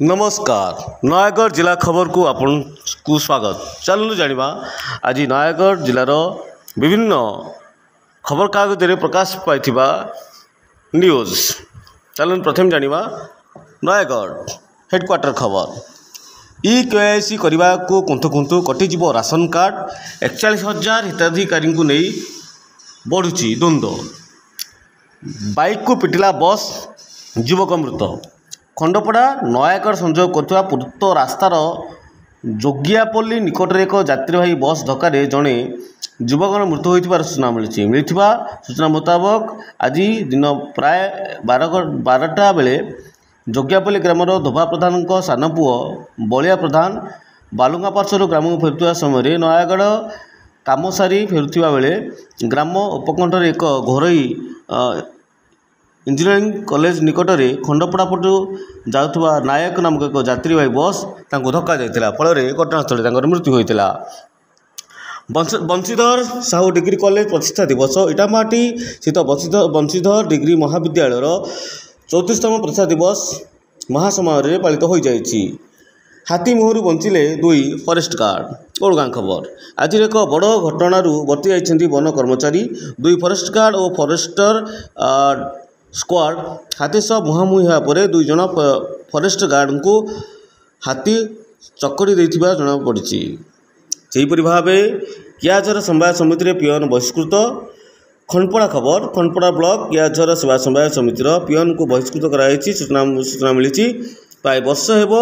नमस्कार नयगढ़ जिला खबर को आपन को स्वागत। चलु जानिबा आज नयगढ़ जिलार विभिन्न खबर कागज रे प्रकाश पाइथिबा न्यूज। चलु प्रथम जानिबा नयगढ़ हेडक्वार्टर खबर। ई केवाईसी करने को कुंथु कुंथु कटिजीव राशन कार्ड 41,000 हिताधिकारी को नहीं बढ़ुची द्वंद्व। बाइक को पिटिला बस युवक मृत। खंडपड़ा नयागढ़ संयोग कर पूर्त रास्तार जोगियापल्ली निकट एक यात्रीवाही बस धक्का जड़े युवक मृत्यु होता सूचना मिली। सूचना मुताबक आज दिन प्राय 12टा बेले जोगियापल्ली ग्रामर धोबा प्रधान सान पुओ बलिया प्रधान बालुंगा पार्श्वर ग्राम को फेरुवा समय नयागढ़ काम सारी फेरुवा बेले ग्राम उपकंठर एक घोरई इंजीनियरिंग कॉलेज निकट में खंडपड़ा पटू जाऊा नायक नामक एक यात्रीवाही बस धक्का जाता फल घटनास्थल मृत्यु होता। बंशीधर साहू डिग्री कॉलेज प्रतिष्ठा दिवस इटामाटी स्थित बंशीधर डिग्री महाविद्यालय 34तम प्रतिष्ठा दिवस महासमय पालित हो जाएगी। हाथी मुहर बंचिले 2 फरेस्ट गार्ड। ओड़गां खबर। आज एक बड़ घटनारू बर्ती जाइछन्ति वन कर्मचारी 2 फरेस्ट गार्ड और फरेस्टर स्क्वाड हाथी सह मुहांमुही होगा 2 जन फरेस्ट गार्ड को हाथी चकड़ी देथिबा जना पड़ी। सेहीपरि भावे कियाझर समवाय समिति रे पियन बहिष्कृत। खंडपड़ा खबर। खंडपड़ा ब्लॉक कियाझर सेवा समवाय समितिर पियन को बहिष्कृत कराई सूचना मिली। प्राय वर्ष हेब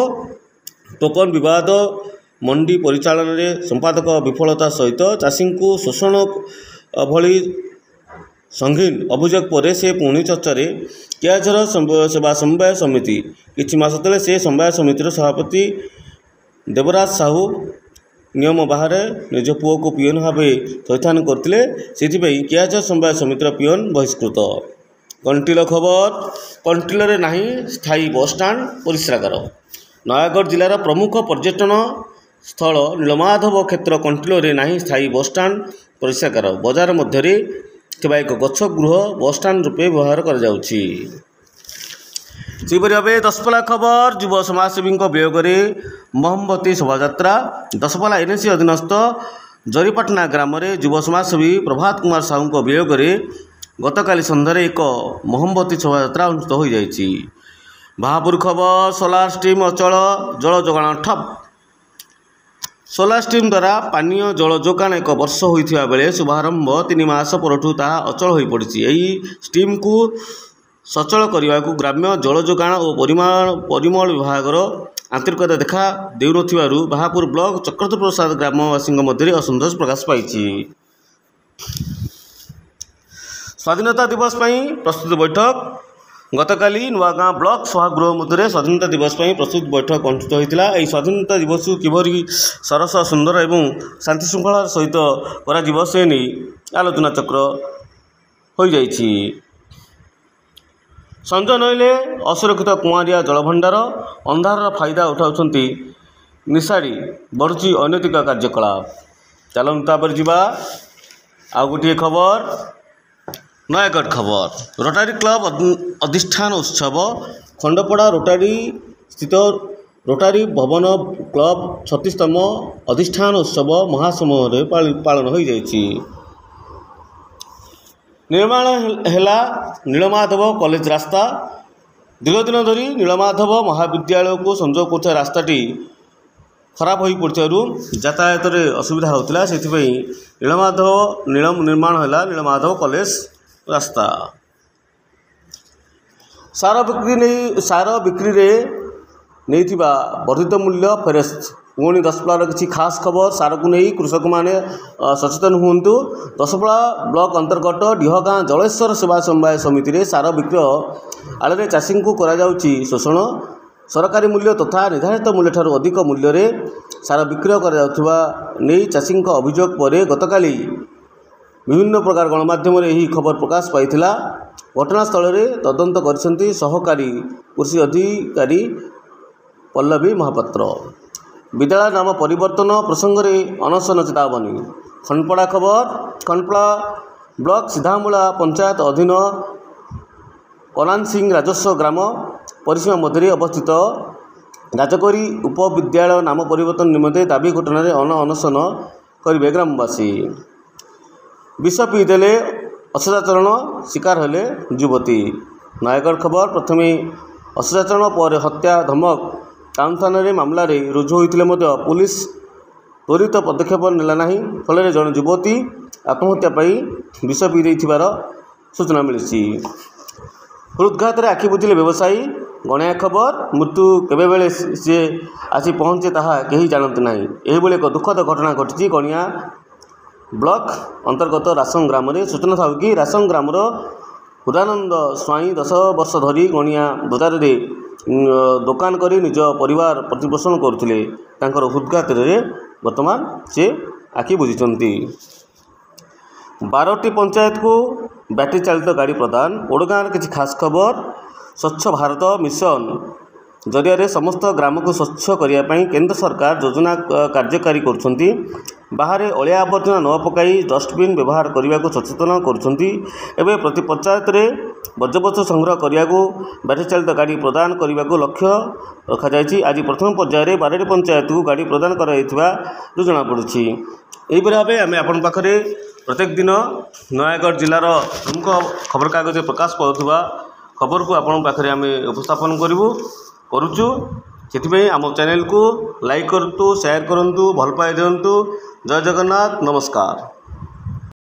टोकन विवाद मंडी परिचालन में संपादक विफलता सहित चाषी को शोषण भली संगीन अभियोग पर से पुणी चर्चा कियाझर सेवा समवाय समिति किछि मास तले से समवाय समितिर सभापति देवराज साहू नियम बाहर निज पुओ को पियन भाव थैथान करते कियाझर समवाय समितिर पियन बहिष्कृत। कंटिल खबर। कंटिल नहीं स्थायी बसस्टाण्ड परिश्रागार। नयागढ़ जिलार प्रमुख पर्यटन स्थल नीलमाधव क्षेत्र कंटिल नहीं स्थायी बसस्टाण्ड परिश्रागार बजार मध्य एक गछ गृह बसस्टाण्ड रूपे व्यवहार कर भाव। दशपल्ला खबर। युव समाजसेवी वियोग मोहम्मती शोभा दशपल्ला एनएसी अधीनस्थ जरीपाटना ग्राम युव समाजसेवी प्रभात कुमार साहू वियोग गतकाली सन्धार एक मोहम्मती शोभा अनुष्ठित हो जाएगी। महापुर खबर। सोलार स्टीम अचल जल जोगाण ठप। सोलार स्टीम द्वारा पानीय जल जोगाण एक वर्ष होता बेले शुभारंभ 3 मास परठू ताहा अचल हो पड़ी। यही स्टीम को सचल करने को ग्राम्य जल जोगाण और परिमल विभाग आंतरिकता देखा देउन बाहापुर ब्लॉक चक्रधर प्रसाद ग्रामवासी मध्य असंतोष प्रकाश पाई। स्वाधीनता दिवस प्रस्तुति बैठक। गतकाली नुआगाँ ब्लॉक सभागृह मध्य स्वाधीनता दिवस प्रस्तुत बैठक अनुष्ठित होता। यह स्वाधीनता दिवस किपरि सरस सुंदर एवं शांति श्रृंखला सहित करा से नहीं आलोचना चक्र हो जाइछि। संजय नईले असुरक्षित कुआरिया जलभंडार अंधार फायदा उठाउछन्ति निशाड़ी बढ़ुची अनैतिक कार्यकलाप। चलନ୍ତୁ तापर जिबा आ गोटे खबर। नयागढ़ खबर। रोटारी क्लब अधिष्ठान उत्सव खंडपड़ा रोटारी स्थित रोटारी भवन क्लब 36तम अधिष्ठान उत्सव महासमय पालन हो जाएगी। निर्माण है नीलमाधव कॉलेज रास्ता। दीर्घ दिन धरी नीलमाधव महाविद्यालय को संयोग कर रास्ताटी खराब हो पड़ू यातायात असुविधा होता से निर्माण है नीलमाधव कॉलेज रास्ता। सार बिक्री नहीं वर्धित मूल्य फेरस्त। पुणी दशपल्लार किसी खास खबर। सार को नहीं कृषक मैंने सचेतन हूँ। दशपल्ला ब्लॉक अंतर्गत डीहगाँ जलेश्वर सेवा समवाय समिति रे सार बिक्रय आड़े चाषी को शोषण सरकारी मूल्य तथा निर्धारित मूल्य ठारू अधिक मूल्य रे सार बिक्रय कर चाषी अभियोग पर गतकाली विभिन्न प्रकार गणमाध्यम यही खबर प्रकाश पाई। घटनास्थल में तदंत कर सहकारी कृषि अधिकारी पल्लवी महापात्र। विद्यालय नाम परिवर्तन प्रसंग में अनशन चेतावनी। खंडपड़ा खबर। खंडपड़ा ब्लॉक सीधामूला पंचायत अधीन कनान सिंह राजस्व ग्राम परिसीमा मध्य अवस्थित ରାଜକୋରି ଉପବିଦ୍ୟାଳୟ ନାମ ପରିବର୍ତ୍ତନ ନିମନ୍ତେ ଦାବି ଘଟଣାରେ ଅନଶନ କରିବେ ଗ୍ରାମବାସୀ। ବିଷ ପିଇଦେଲେ ଅସଦାଚରଣ ଶିକାର ହେଲେ ଯୁବତୀ। ନୟାଗଡ଼ ଖବର। ପ୍ରଥମେ ଅସଦାଚରଣ ପରେ ହତ୍ୟା ଧମକ ଟାଉନ ଥାନାରେ ମାମଲାରେ ରୁଜୁ ହୋଇଥିଲେ ମଧ୍ୟ ପୁଲିସ ତ୍ୱରିତ ପଦକ୍ଷେପ ନେଲା ନାହିଁ। ଫଳରେ ଜଣେ ଯୁବତୀ ଆତ୍ମହତ୍ୟା ପାଇଁ ବିଷ ପିଇ ଦେଇଥିବାର ସୂଚନା ମିଳିଛି। ହୃଦଘାତରେ ଆଖି ବୁଜିଲେ ବ୍ୟବସାୟୀ। ଗଣିଆ ଖବର। ମୃତ୍ୟୁ କେବେବେଳେ ସେ ଆସି ପହଞ୍ଚେ ତାହା କେହି ଜାଣନ୍ତି ନାହିଁ। ଏହିଭଳି ଏକ ଦୁଃଖଦ ଘଟଣା ଘଟିଛି ଗଣିଆ ବ୍ଲକ ଅନ୍ତର୍ଗତ ରାସଙ୍ଗ ଗ୍ରାମରେ। ସୂଚନା ଥାଉ କି ରାସଙ୍ଗ ଗ୍ରାମର ହୃଦାନନ୍ଦ ସ୍ୱାଇଁ 10 ବର୍ଷ ଧରି ଗଣିଆ ବଜାରରେ ଦୋକାନ କରି ନିଜ ପରିବାର ପ୍ରତିପୋଷଣ କରୁଥିଲେ। ତାଙ୍କର ହୃଦଘାତରେ ବର୍ତ୍ତମାନ ସେ ଆଖି ବୁଜିଛନ୍ତି। 12ଟି ପଞ୍ଚାୟତକୁ ବ୍ୟାଟେରୀ ଚାଳିତ ଗାଡ଼ି ପ୍ରଦାନ। ଓଡ଼ଗାଁର କିଛି ଖାସ୍ ଖବର। ସ୍ୱଚ୍ଛ ଭାରତ ମିଶନ ଜରିଆରେ ସମସ୍ତ ଗ୍ରାମକୁ ସ୍ୱଚ୍ଛ କରିବା ପାଇଁ କେନ୍ଦ୍ର ସରକାର ଯୋଜନା କାର୍ଯ୍ୟକାରୀ କରୁଛନ୍ତି। ବାହାରେ ଅଳିଆ ଆବର୍ଜନା ନ ପକାଇ ଡଷ୍ଟବିନ୍ ବ୍ୟବହାର କରିବାକୁ ସଚେତନ କରୁଛନ୍ତି। ଏବେ ପ୍ରତି ପଞ୍ଚାୟତରେ ବର୍ଜ୍ୟବସ୍ତୁ ସଂଗ୍ରହ କରିବାକୁ ବ୍ୟାଟେରୀ ଚାଳିତ ଗାଡ଼ି ପ୍ରଦାନ କରିବାକୁ ଲକ୍ଷ୍ୟ ରଖାଯାଇଛି। ଆଜି ପ୍ରଥମ ପର୍ଯ୍ୟାୟରେ 12ଟି ପଞ୍ଚାୟତକୁ ଗାଡ଼ି ପ୍ରଦାନ କରାଯାଇଥିବା ଜଣାପଡ଼ିଛି। ଏହିପରି ଭାବେ ଆମେ ଆପଣଙ୍କ ପାଖରେ ପ୍ରତ୍ୟେକ ଦିନ ନୟାଗଡ଼ ଜିଲ୍ଲାର ପ୍ରମୁଖ ଖବରକାଗଜରେ ପ୍ରକାଶ ପାଉଥିବା ଖବରକୁ ଆପଣଙ୍କ ପାଖରେ ଆମେ ଉପସ୍ଥାପନ କରୁଛୁ। ସେଥିପାଇଁ ଆମ ଚ୍ୟାନେଲକୁ ଲାଇକ୍ କରନ୍ତୁ, ସେୟାର କରନ୍ତୁ, ଭଲ ପାଇ ଦିଅନ୍ତୁ। ଜୟ ଜଗନ୍ନାଥ। ନମସ୍କାର।